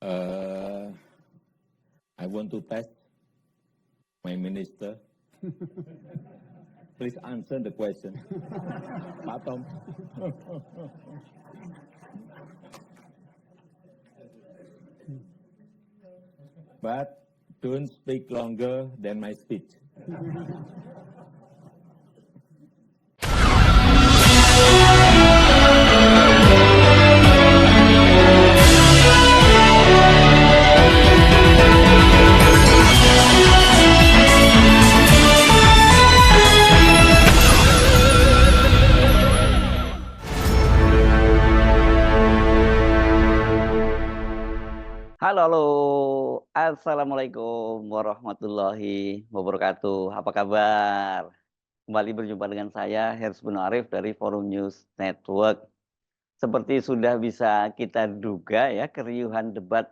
Uh, I want to test my minister. Please answer the question. Pak Tom. But don't speak longer than my speech. Halo, Assalamualaikum warahmatullahi wabarakatuh. Apa kabar? Kembali berjumpa dengan saya, Hersy bin Arif dari Forum News Network. Seperti sudah bisa kita duga ya, keriuhan debat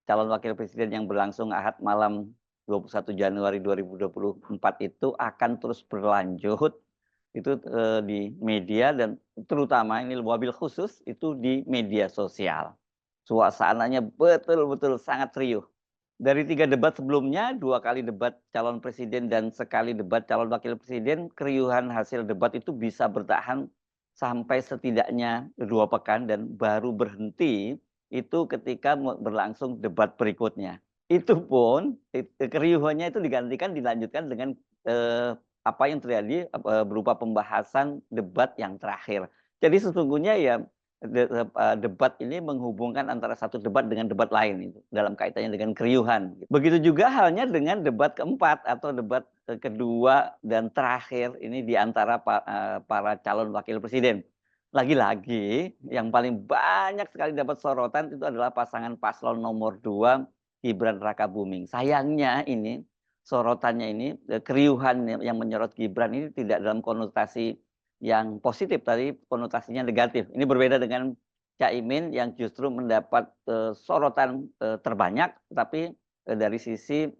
calon wakil presiden yang berlangsung Ahad malam 21 Januari 2024 itu akan terus berlanjut. Itu di media dan terutama ini wabil khusus itu di media sosial. Suasananya betul-betul sangat serius. Dari 3 debat sebelumnya, 2 kali debat calon presiden dan sekali debat calon wakil presiden, keriuhan hasil debat itu bisa bertahan sampai setidaknya 2 pekan dan baru berhenti itu ketika berlangsung debat berikutnya. Itu pun keriuhannya itu dilanjutkan dengan apa yang terjadi berupa pembahasan debat yang terakhir. Jadi sesungguhnya ya debat ini menghubungkan antara satu debat dengan debat lain itu dalam kaitannya dengan keriuhan. Begitu juga halnya dengan debat keempat atau debat kedua dan terakhir ini di antara para calon wakil presiden. Lagi-lagi yang paling banyak sekali dapat sorotan itu adalah pasangan paslon nomor 2 Gibran Rakabuming. Sayangnya ini sorotannya ini keriuhan yang menyorot Gibran ini tidak dalam konotasi yang positif, tadi konotasinya negatif. Ini berbeda dengan Caimin yang justru mendapat sorotan terbanyak, tapi dari sisi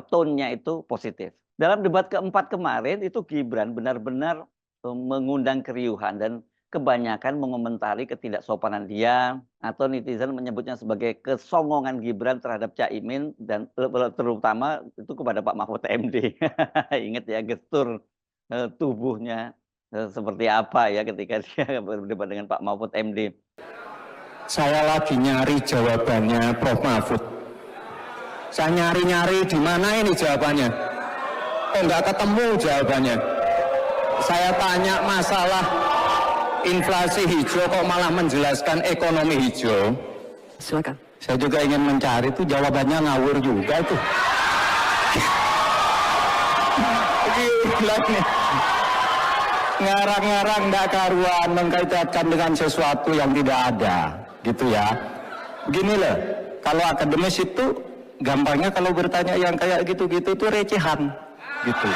tone-nya itu positif. Dalam debat keempat kemarin itu Gibran benar-benar mengundang keriuhan dan kebanyakan mengomentari ketidaksopanan dia atau netizen menyebutnya sebagai kesongongan Gibran terhadap Caimin dan terutama itu kepada Pak Mahfud MD. Ingat ya gestur tubuhnya seperti apa ya ketika dia berdebat dengan Pak Mahfud MD. Saya lagi nyari jawabannya Prof. Mahfud. Saya nyari-nyari di mana ini jawabannya. Kok nggak ketemu jawabannya. Saya tanya masalah inflasi hijau kok malah menjelaskan ekonomi hijau. Silakan. Saya juga ingin mencari itu jawabannya ngawur juga itu. Gila nih. Ngarang-ngarang nggak karuan mengkaitkan dengan sesuatu yang tidak ada gitu ya. Begini loh, kalau akademis itu gampangnya kalau bertanya yang kayak gitu-gitu itu recehan gitu,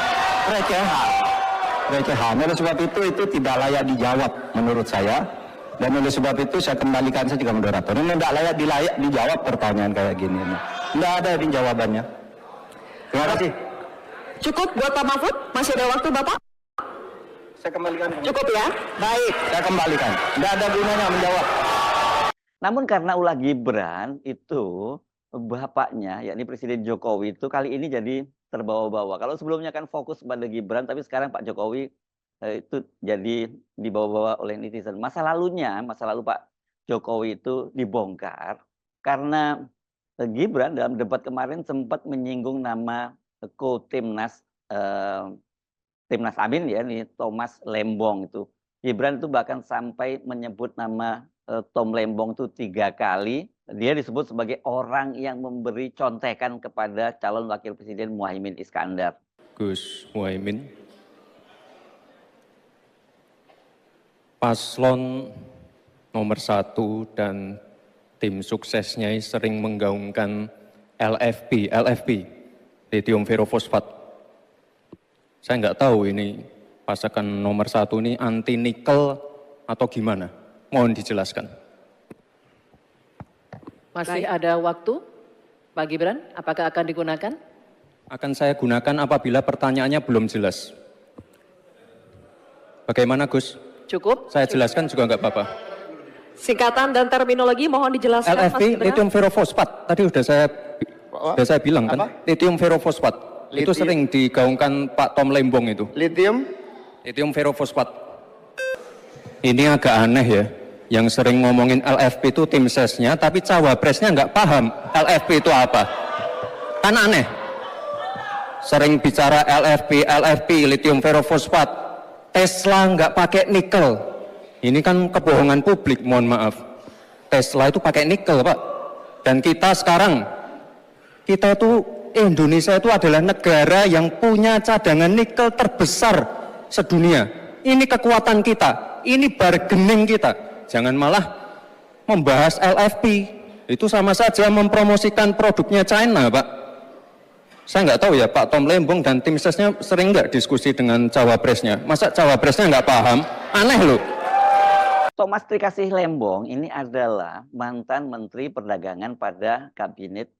recehan. Oleh sebab itu tidak layak dijawab menurut saya, dan oleh sebab itu saya kembalikan saja ke moderator. Ini tidak layak dijawab pertanyaan kayak gini, tidak ada di jawabannya. Terima kasih. Cukup buat Pak Mahfud? Masih ada waktu Bapak? Saya kembalikan. Cukup ya? Baik. Saya kembalikan. Tidak ada gunanya menjawab. Namun karena ulah Gibran itu bapaknya, yakni Presiden Jokowi itu kali ini jadi terbawa-bawa. Kalau sebelumnya kan fokus pada Gibran, tapi sekarang Pak Jokowi itu jadi dibawa-bawa oleh netizen. Masa lalu Pak Jokowi itu dibongkar karena Gibran dalam debat kemarin sempat menyinggung nama Timnas Amin ya, nih Thomas Lembong itu. Gibran itu bahkan sampai menyebut nama Tom Lembong itu 3 kali. Dia disebut sebagai orang yang memberi contekan kepada calon wakil presiden Muhaimin Iskandar. Gus Muhaimin, paslon nomor 1 dan tim suksesnya sering menggaungkan LFP, lithium ferrofosfat. Saya nggak tahu ini pasangan nomor 1 ini anti nikel atau gimana? Mohon dijelaskan. Masih ada waktu, Pak Gibran, apakah akan digunakan? Akan saya gunakan apabila pertanyaannya belum jelas. Bagaimana Gus? Cukup? Saya jelaskan juga nggak apa-apa. Singkatan dan terminologi mohon dijelaskan Mas LFP, Gibran. lithium ferrofosfat. Tadi sudah saya bilang kan, Apa? lithium ferrofosfat. Itu Lithium. sering digaungkan Pak Tom Lembong itu. Lithium? Lithium ferrofosfat. Ini agak aneh ya. Yang sering ngomongin LFP itu tim sesnya, tapi cawapresnya nggak paham LFP itu apa. Kan aneh. Sering bicara LFP, lithium ferrofosfat. Tesla nggak pakai nikel. Ini kan kebohongan publik, mohon maaf. Tesla itu pakai nikel, Pak. Dan kita sekarang, Indonesia itu adalah negara yang punya cadangan nikel terbesar sedunia. Ini kekuatan kita, ini bargaining kita. Jangan malah membahas LFP. Itu sama saja mempromosikan produknya China, Pak. Saya nggak tahu ya, Pak Tom Lembong dan tim sesnya sering nggak diskusi dengan cawapresnya. Masa cawapresnya nggak paham? Aneh loh. Thomas Trikasih Lembong ini adalah mantan Menteri Perdagangan pada Kabinet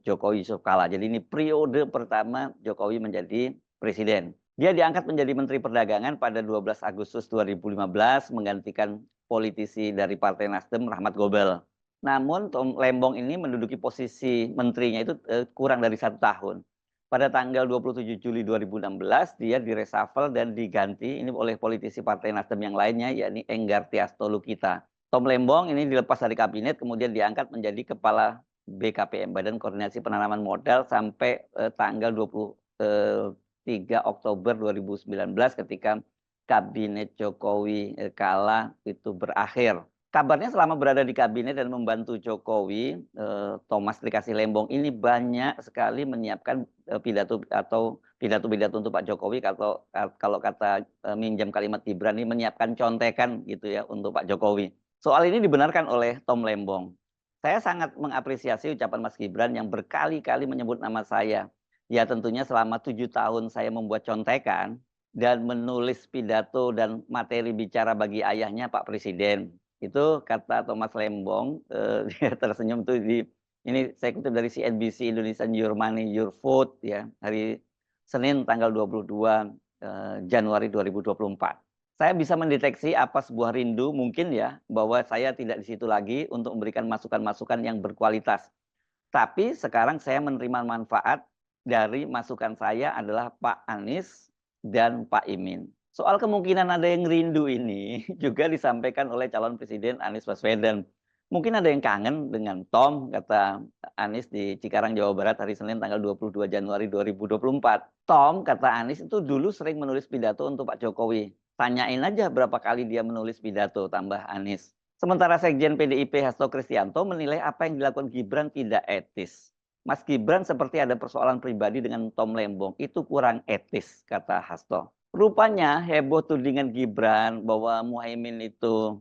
Jokowi Yusuf Kala. Jadi ini periode pertama Jokowi menjadi presiden. Dia diangkat menjadi Menteri Perdagangan pada 12 Agustus 2015 menggantikan politisi dari Partai Nasdem Rahmat Gobel. Namun Tom Lembong ini menduduki posisi menterinya itu kurang dari 1 tahun. Pada tanggal 27 Juli 2016 dia direshuffle dan diganti ini oleh politisi Partai Nasdem yang lainnya, yakni Enggar Tiasto Lukita. Tom Lembong ini dilepas dari kabinet kemudian diangkat menjadi Kepala BKPM, Badan Koordinasi Penanaman Modal, sampai tanggal 23 Oktober 2019 ketika Kabinet Jokowi Kala itu berakhir. Kabarnya selama berada di kabinet dan membantu Jokowi, Thomas Trikasih Lembong ini banyak sekali menyiapkan pidato-pidato untuk Pak Jokowi. Kalau kata minjam kalimat Gibran ini, menyiapkan contekan gitu ya untuk Pak Jokowi. Soal ini dibenarkan oleh Tom Lembong. Saya sangat mengapresiasi ucapan Mas Gibran yang berkali-kali menyebut nama saya. Ya tentunya selama 7 tahun saya membuat contekan dan menulis pidato dan materi bicara bagi ayahnya Pak Presiden. Itu kata Thomas Lembong, dia tersenyum tuh ini saya kutip dari CNBC Indonesia, Your Money, Your Vote ya, hari Senin tanggal 22 Januari 2024. Saya bisa mendeteksi apa sebuah rindu mungkin ya, bahwa saya tidak di situ lagi untuk memberikan masukan-masukan yang berkualitas. Tapi sekarang saya menerima manfaat dari masukan saya adalah Pak Anies dan Pak Imin. Soal kemungkinan ada yang rindu ini juga disampaikan oleh calon presiden Anies Baswedan. Mungkin ada yang kangen dengan Tom, kata Anies di Cikarang, Jawa Barat hari Senin tanggal 22 Januari 2024. Tom, kata Anies, itu dulu sering menulis pidato untuk Pak Jokowi. Tanyain aja berapa kali dia menulis pidato, tambah Anies. Sementara Sekjen PDIP Hasto Kristianto menilai apa yang dilakukan Gibran tidak etis. Mas Gibran seperti ada persoalan pribadi dengan Tom Lembong, itu kurang etis, kata Hasto. Rupanya heboh tudingan Gibran bahwa Muhaimin itu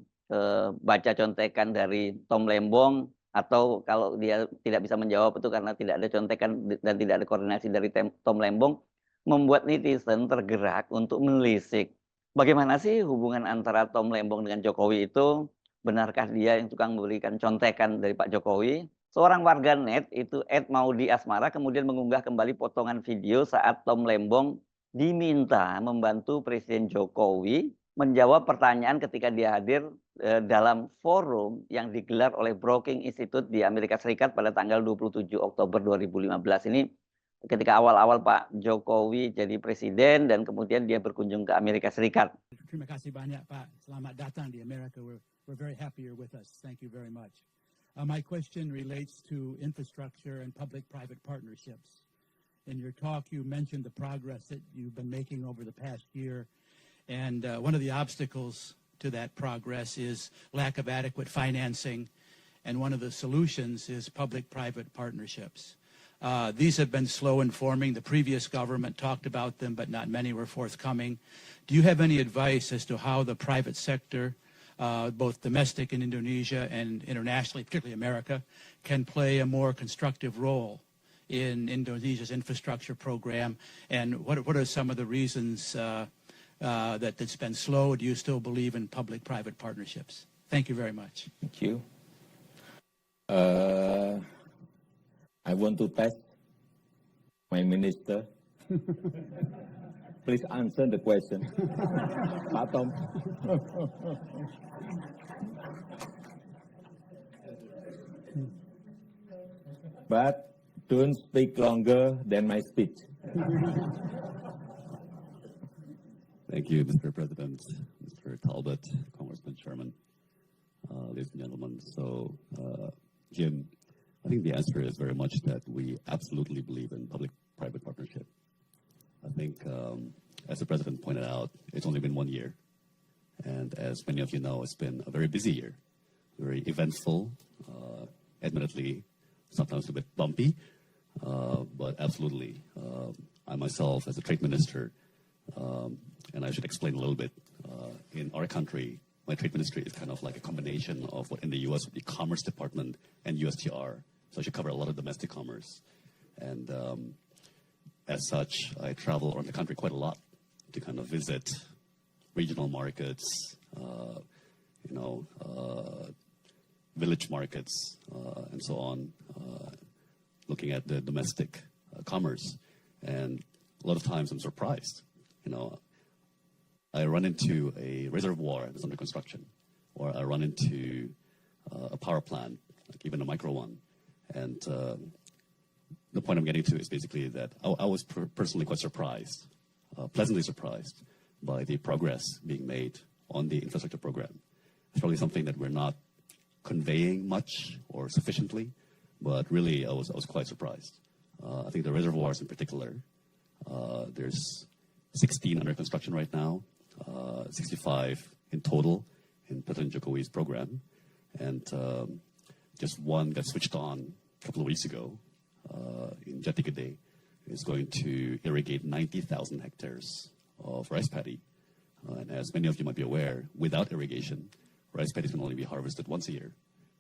baca contekan dari Tom Lembong, atau kalau dia tidak bisa menjawab itu karena tidak ada contekan dan tidak ada koordinasi dari Tom Lembong, membuat netizen tergerak untuk menelisik. Bagaimana sih hubungan antara Tom Lembong dengan Jokowi itu? Benarkah dia yang tukang memberikan contekan dari Pak Jokowi? Seorang warganet itu @maudi asmara kemudian mengunggah kembali potongan video saat Tom Lembong diminta membantu Presiden Jokowi menjawab pertanyaan ketika dia hadir dalam forum yang digelar oleh Brookings Institute di Amerika Serikat pada tanggal 27 Oktober 2015. Ini ketika awal-awal Pak Jokowi jadi presiden dan kemudian dia berkunjung ke Amerika Serikat. Terima kasih banyak Pak. Selamat datang di Amerika. We're very happy you're with us. Thank you very much. My question relates to infrastructure and public-private partnerships. In your talk, you mentioned the progress that you've been making over the past year. And one of the obstacles to that progress is lack of adequate financing. And one of the solutions is public-private partnerships. These have been slow in forming. The previous government talked about them, but not many were forthcoming. Do you have any advice as to how the private sector, both domestic in Indonesia and internationally, particularly America, can play a more constructive role in Indonesia's infrastructure program, and what are some of the reasons that it's been slow? Do you still believe in public-private partnerships? Thank you very much. Thank you. I want to test my minister. Please answer the question. Pak Tom. but don't speak longer than my speech. Thank you, Mr. President, Mr. Talbot, Congressman Sherman, ladies and gentlemen. So, Jim, I think the answer is very much that we absolutely believe in public-private partnership. I think, as the President pointed out, it's only been 1 year. And as many of you know, it's been a very busy year, very eventful, admittedly, sometimes a bit bumpy, but absolutely. I myself, as a trade minister, and I should explain a little bit, in our country, my trade ministry is kind of like a combination of what in the U.S. would be Commerce Department and USTR. So I should cover a lot of domestic commerce. And as such, I travel around the country quite a lot to kind of visit regional markets, village markets, and so on, looking at the domestic commerce. And a lot of times I'm surprised. I run into a reservoir that's under construction, or I run into a power plant, like even a micro one. And the point I'm getting to is basically that I was personally quite surprised, pleasantly surprised by the progress being made on the infrastructure program. It's probably something that we're not conveying much or sufficiently, but really I was quite surprised. I think the reservoirs in particular, there's 16 under construction right now, 65 in total in President Jokowi's program. And just one got switched on a couple of weeks ago in Jati Gede. Is going to irrigate 90,000 hectares of rice paddy. And as many of you might be aware, without irrigation, rice paddy can only be harvested once a year.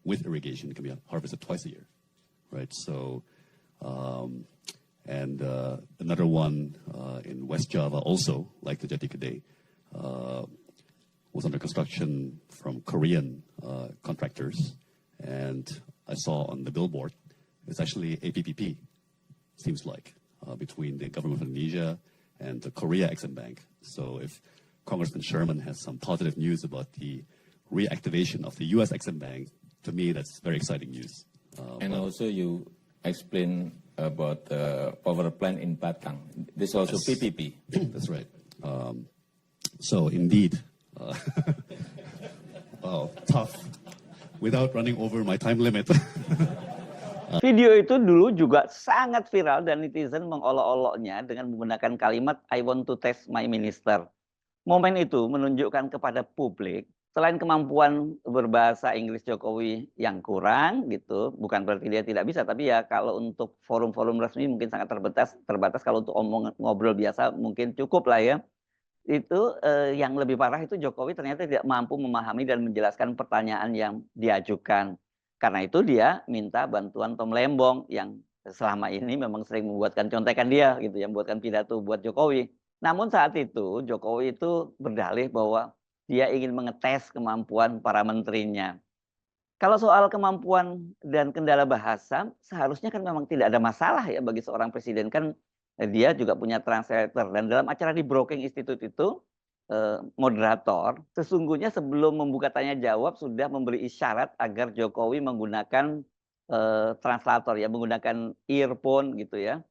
With irrigation, it can be harvested twice a year, right? So, another one in West Java also, like the Jati Gede, was under construction from Korean contractors. And I saw on the billboard, it's actually a PPP, seems like, between the government of Indonesia and the Korea Exim Bank. So if Congressman Sherman has some positive news about the reactivation of the U.S. Exim Bank, to me, that's very exciting news. And also you explain about the power plant in Batang. This is also PPP. That's right. So indeed, wow, tough. Without running over my time limit. Video itu dulu juga sangat viral dan netizen mengolok-oloknya dengan menggunakan kalimat I want to test my minister. Momen itu menunjukkan kepada publik, selain kemampuan berbahasa Inggris Jokowi yang kurang gitu, bukan berarti dia tidak bisa, tapi ya kalau untuk forum-forum resmi mungkin sangat terbatas kalau untuk ngobrol biasa mungkin cukup lah ya. Itu yang lebih parah itu Jokowi ternyata tidak mampu memahami dan menjelaskan pertanyaan yang diajukan. Karena itu dia minta bantuan Tom Lembong yang selama ini memang sering membuatkan contekan dia gitu ya, membuatkan pidato buat Jokowi. Namun saat itu Jokowi itu berdalih bahwa dia ingin mengetes kemampuan para menterinya. Kalau soal kemampuan dan kendala bahasa, seharusnya kan memang tidak ada masalah ya bagi seorang presiden, kan dia juga punya translator. Dan dalam acara di Brookings Institute itu, moderator sesungguhnya sebelum membuka tanya jawab sudah memberi isyarat agar Jokowi menggunakan translator ya, menggunakan earphone gitu ya,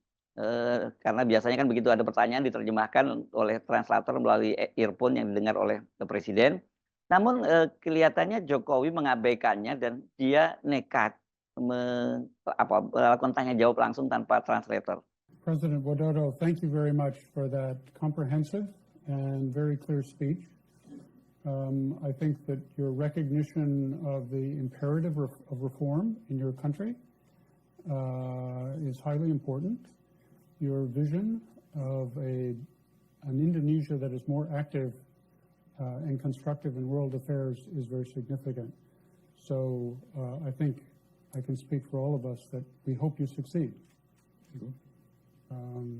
karena biasanya kan begitu ada pertanyaan diterjemahkan oleh translator melalui earphone yang didengar oleh presiden. Namun kelihatannya Jokowi mengabaikannya dan dia nekat melakukan tanya jawab langsung tanpa translator. President Widodo, thank you very much for that comprehensive and very clear speech. I think that your recognition of the imperative of reform in your country is highly important. Your vision of an Indonesia that is more active and constructive in world affairs is very significant. So I think I can speak for all of us that we hope you succeed.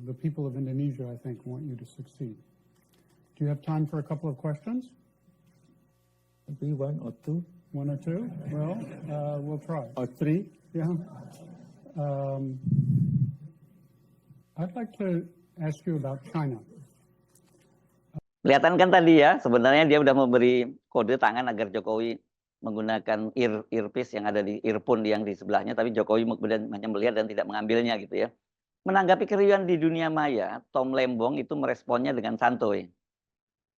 The people of Indonesia, I think, want you to succeed. Do you have time for a couple of questions? Maybe one or two. One or two? Well, we'll try. Or three. Yeah. I'd like to ask you about China. Kelihatan kan tadi ya, sebenarnya dia udah memberi kode tangan agar Jokowi menggunakan earpiece yang ada di earphone yang di sebelahnya, tapi Jokowi kemudian hanya melihat dan tidak mengambilnya gitu ya. Menanggapi keriuhan di dunia maya, Tom Lembong itu meresponnya dengan santuy.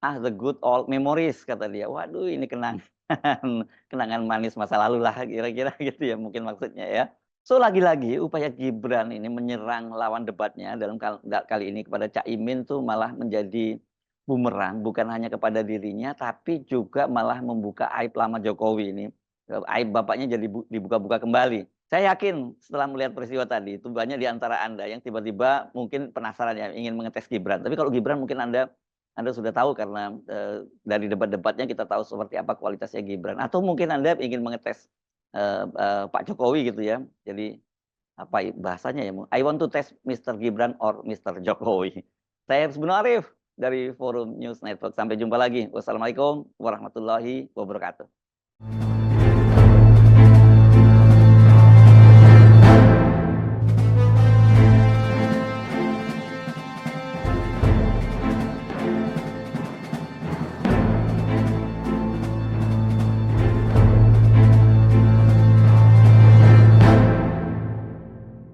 Ah, the good old memories, kata dia. Waduh, ini kenangan manis masa lalu lah, kira-kira gitu ya mungkin maksudnya ya. So, lagi-lagi upaya Gibran ini menyerang lawan debatnya dalam kali ini kepada Cak Imin tuh malah menjadi bumerang, bukan hanya kepada dirinya, tapi juga malah membuka aib lama Jokowi ini. Aib bapaknya jadi dibuka-buka kembali. Saya yakin setelah melihat peristiwa tadi, itu banyak di antara Anda yang tiba-tiba mungkin penasaran ya, ingin mengetes Gibran. Tapi kalau Gibran mungkin Anda sudah tahu karena dari debat-debatnya kita tahu seperti apa kualitasnya Gibran. Atau mungkin Anda ingin mengetes Pak Jokowi gitu ya. Jadi apa bahasanya ya? I want to test Mr. Gibran or Mr. Jokowi. Saya Hersbun Arif dari Forum News Network. Sampai jumpa lagi. Wassalamualaikum warahmatullahi wabarakatuh.